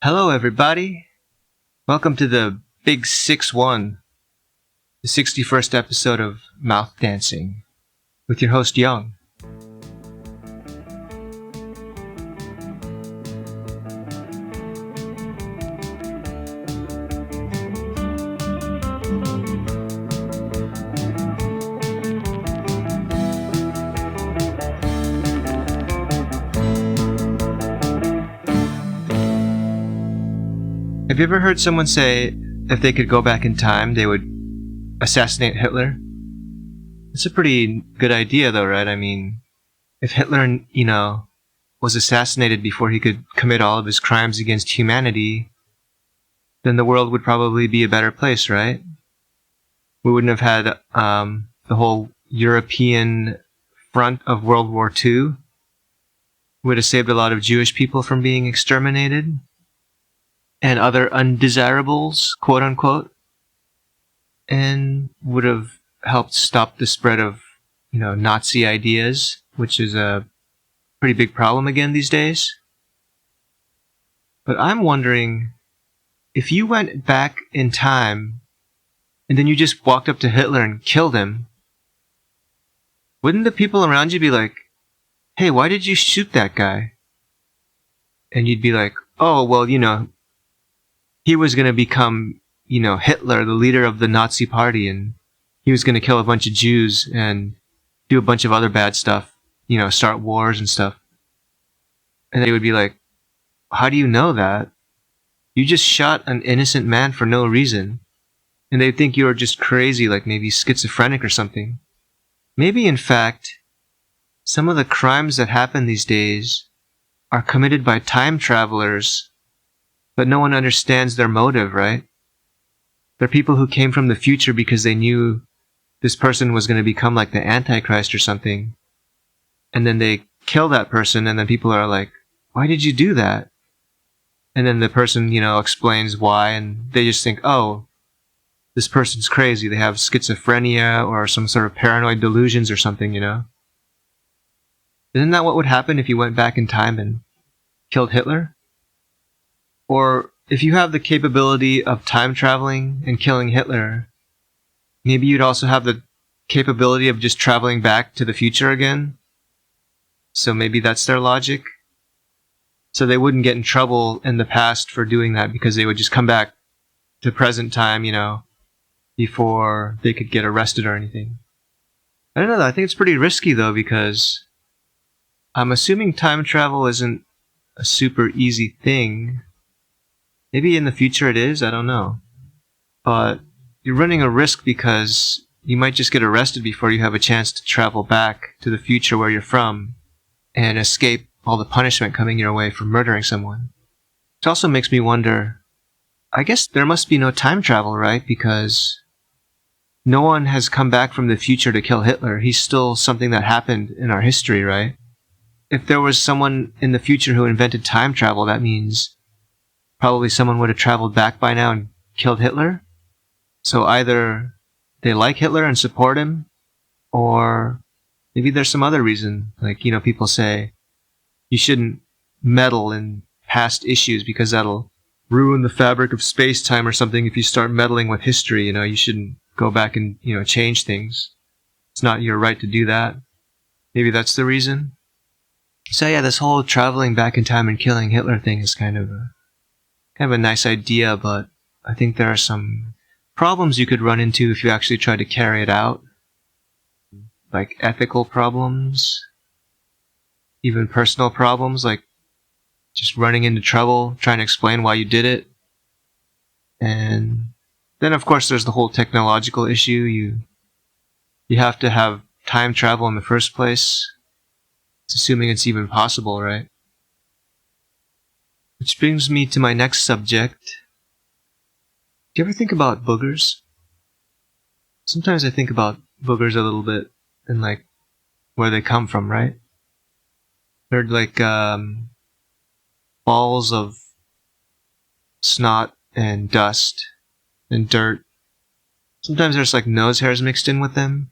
Hello, everybody. Welcome to the Big 6-1, the 61st episode of Mouth Dancing, with your host, Young. Have you ever heard someone say if they could go back in time, they would assassinate Hitler? It's a pretty good idea, though, right? I mean, if Hitler, was assassinated before he could commit all of his crimes against humanity, then the world would probably be a better place, right? We wouldn't have had the whole European front of World War II. We would have saved a lot of Jewish people from being exterminated. And other undesirables, quote unquote, and would have helped stop the spread of, Nazi ideas, which is a pretty big problem again these days. But I'm wondering, if you went back in time and then you just walked up to Hitler and killed him, wouldn't the people around you be like, hey, why did you shoot that guy? And you'd be like, oh, well, he was going to become, Hitler, the leader of the Nazi party, and he was going to kill a bunch of Jews and do a bunch of other bad stuff, start wars and stuff. And they would be like, how do you know that? You just shot an innocent man for no reason. And they'd think you were just crazy, like maybe schizophrenic or something. Maybe, in fact, some of the crimes that happen these days are committed by time travelers, but no one understands their motive, right? They're people who came from the future because they knew this person was going to become like the Antichrist or something. And then they kill that person, and then people are like, why did you do that? And then the person, explains why, and they just think, oh, this person's crazy. They have schizophrenia or some sort of paranoid delusions or something, Isn't that what would happen if you went back in time and killed Hitler? Or if you have the capability of time traveling and killing Hitler, maybe you'd also have the capability of just traveling back to the future again. So maybe that's their logic. So they wouldn't get in trouble in the past for doing that because they would just come back to present time, before they could get arrested or anything. I don't know. I think it's pretty risky though, because I'm assuming time travel isn't a super easy thing. Maybe in the future it is, I don't know. But you're running a risk because you might just get arrested before you have a chance to travel back to the future where you're from and escape all the punishment coming your way for murdering someone. It also makes me wonder, I guess there must be no time travel, right? Because no one has come back from the future to kill Hitler. He's still something that happened in our history, right? If there was someone in the future who invented time travel, that means probably someone would have traveled back by now and killed Hitler. So either they like Hitler and support him, or maybe there's some other reason. Like, people say you shouldn't meddle in past issues because that'll ruin the fabric of space-time or something. If you start meddling with history, you shouldn't go back and, change things. It's not your right to do that. Maybe that's the reason. So yeah, this whole traveling back in time and killing Hitler thing is kind of a nice idea, but I think there are some problems you could run into if you actually try to carry it out. Like ethical problems, even personal problems, like just running into trouble, trying to explain why you did it. And then of course there's the whole technological issue. You have to have time travel in the first place. It's assuming it's even possible, right? Which brings me to my next subject. Do you ever think about boogers? Sometimes I think about boogers a little bit and like where they come from, right? They're like balls of snot and dust and dirt. Sometimes there's like nose hairs mixed in with them.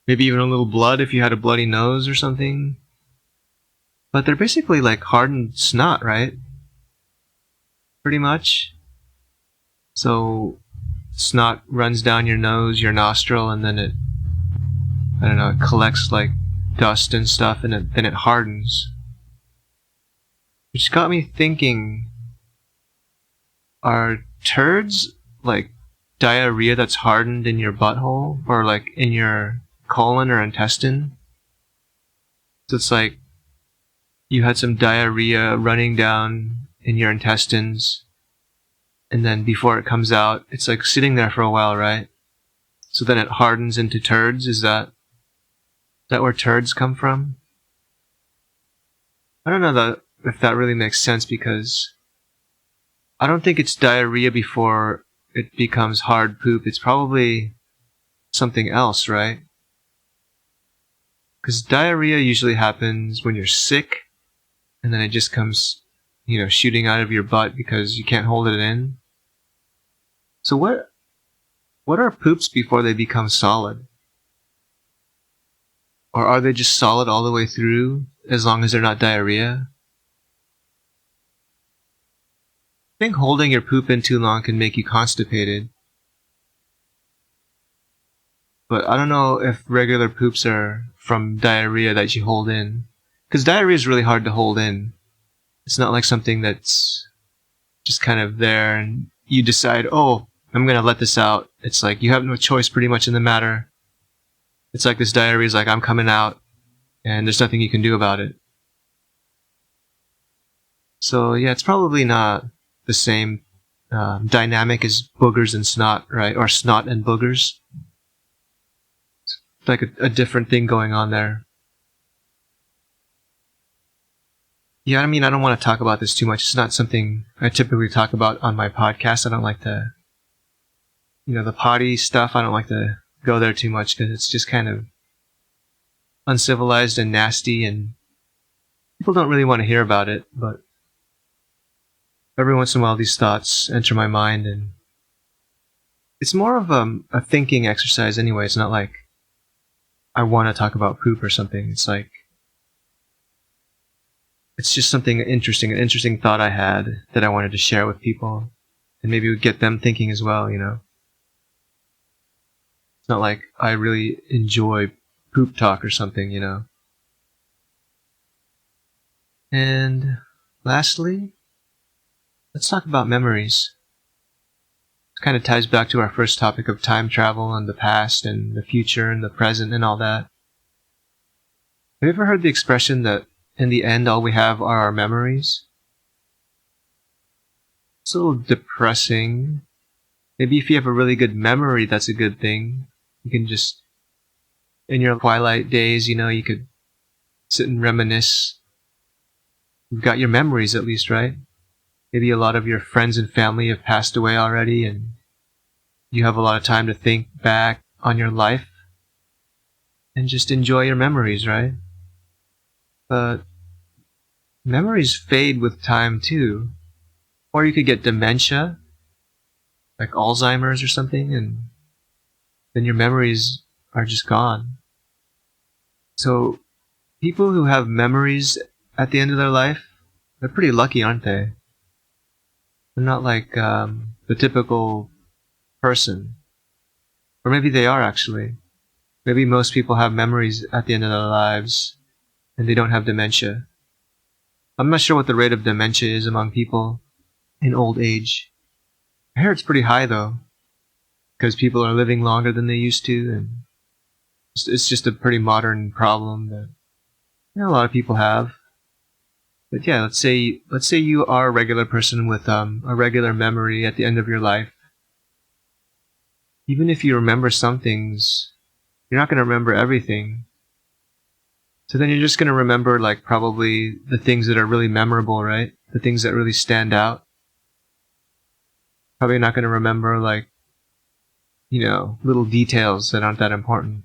Maybe even a little blood if you had a bloody nose or something. But they're basically like hardened snot, right? pretty much. So snot runs down your nose, your nostril, and then I don't know, it collects like dust and stuff, and then it hardens. Which got me thinking, are turds like diarrhea that's hardened in your butthole, or like in your colon or intestine? So it's like you had some diarrhea running down in your intestines, and then before it comes out, it's like sitting there for a while, right? So then it hardens into turds. Is that where turds come from? I don't know if that really makes sense, because I don't think it's diarrhea before it becomes hard poop. It's probably something else, right? Because diarrhea usually happens when you're sick, and then it just comes, shooting out of your butt because you can't hold it in. So what are poops before they become solid? Or are they just solid all the way through as long as they're not diarrhea? I think holding your poop in too long can make you constipated. But I don't know if regular poops are from diarrhea that you hold in. Because diarrhea is really hard to hold in. It's not like something that's just kind of there and you decide, oh, I'm going to let this out. It's like you have no choice pretty much in the matter. It's like this diarrhea is like, I'm coming out, and there's nothing you can do about it. So yeah, it's probably not the same dynamic as boogers and snot, right? Or snot and boogers. It's like a different thing going on there. Yeah, I mean, I don't want to talk about this too much. It's not something I typically talk about on my podcast. I don't like to, the potty stuff, I don't like to go there too much because it's just kind of uncivilized and nasty, and people don't really want to hear about it. But every once in a while, these thoughts enter my mind, and it's more of a thinking exercise anyway. It's not like I want to talk about poop or something. It's like, it's just something interesting, an interesting thought I had that I wanted to share with people, and maybe it would get them thinking as well, It's not like I really enjoy poop talk or something, And lastly, let's talk about memories. It kind of ties back to our first topic of time travel and the past and the future and the present and all that. Have you ever heard the expression that in the end all we have are our memories? It's a little depressing. Maybe if you have a really good memory, that's a good thing. You can just, in your twilight days, you could sit and reminisce. You've got your memories at least, right? Maybe a lot of your friends and family have passed away already, and you have a lot of time to think back on your life and just enjoy your memories, right? But memories fade with time too. Or you could get dementia, like Alzheimer's or something, and then your memories are just gone. So people who have memories at the end of their life, they're pretty lucky, aren't they? They're not like the typical person. Or maybe they are, actually. Maybe most people have memories at the end of their lives and they don't have dementia. I'm not sure what the rate of dementia is among people in old age. I hear it's pretty high, though, because people are living longer than they used to, and it's just a pretty modern problem that a lot of people have. But yeah, let's say you are a regular person with a regular memory at the end of your life. Even if you remember some things, you're not going to remember everything. So then you're just going to remember like probably the things that are really memorable, right? The things that really stand out. Probably not going to remember like, little details that aren't that important.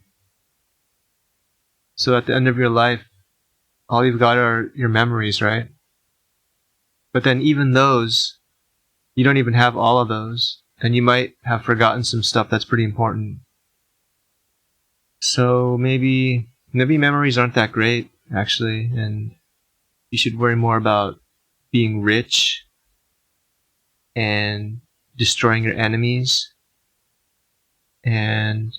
So at the end of your life, all you've got are your memories, right? But then even those, you don't even have all of those. And you might have forgotten some stuff that's pretty important. So maybe memories aren't that great, actually, and you should worry more about being rich and destroying your enemies and,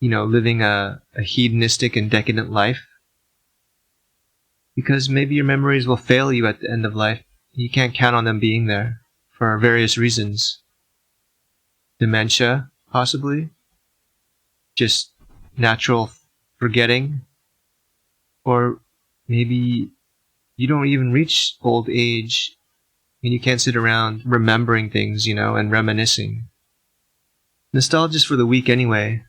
living a hedonistic and decadent life. Because maybe your memories will fail you at the end of life. You can't count on them being there for various reasons. Dementia, possibly. Just natural forgetting. Or maybe you don't even reach old age and you can't sit around remembering things, and reminiscing. Nostalgia's for the weak anyway,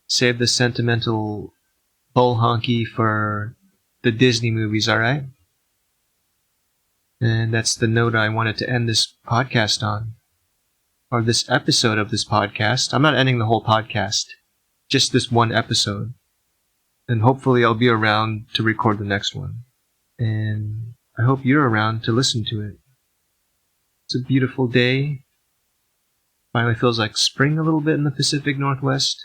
Save the sentimental bull honky for the Disney movies, alright? And that's the note I wanted to end this podcast on. Or this episode of this podcast. I'm not ending the whole podcast. Just this one episode. And hopefully I'll be around to record the next one. And I hope you're around to listen to it. It's a beautiful day. Finally feels like spring a little bit in the Pacific Northwest.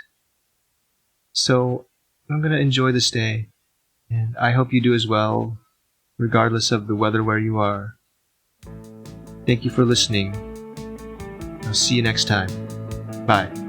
So I'm going to enjoy this day. And I hope you do as well, regardless of the weather where you are. Thank you for listening. I'll see you next time. Bye.